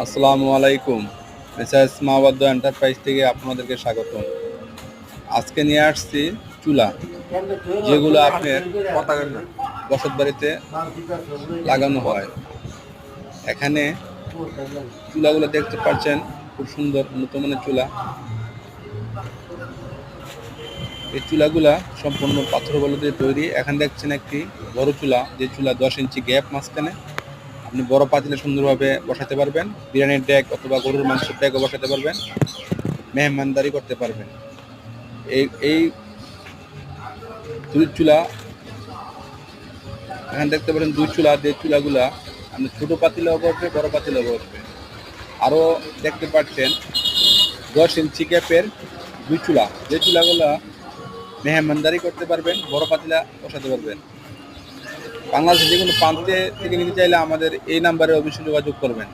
আসসালামু আলাইকুম। Messrs মাওবাদ্দ enterprise থেকে আপনাদেরকে স্বাগতম। আজকে নিয়ে আসছি চুলা, যেগুলো আপনার বসত বাড়িতে লাগানো হয়। এখানে চুলাগুলো দেখতে পাচ্ছেন, খুব সুন্দর উন্নত মানের চুলা। এই চুলাগুলা সম্পূর্ণ পাথর বল দিয়ে তৈরি। এখানে দেখছেন একটি বড় চুলা, যে চুলা 10 ইঞ্চি গ্যাপ মাঝখানে। আপনি বড় পাতিলে সুন্দরভাবে বসাতে পারবেন, বিরিয়ানির ডেক অথবা গরুর মাংসের ডেকও বসাতে পারবেন, মেহমানদারি করতে পারবেন। এই দুই চুলা, এখানে দেখতে পারেন দুই চুলা, যে চুলাগুলা আপনি ছোটো পাতিলেও বসবে, বড় পাতিলেও বসবে। আরও দেখতে পাচ্ছেন 10 ইঞ্চি গ্যাপের দুই চুলা, যে চুলাগুলা মেহমানদারি করতে পারবেন, বড় পাতিলা বসাতে পারবেন। বাংলাদেশের যে কোনো প্রান্তে থেকে নিতে চাইলে আমাদের এই নাম্বারে অবশ্যই যোগাযোগ করবেন।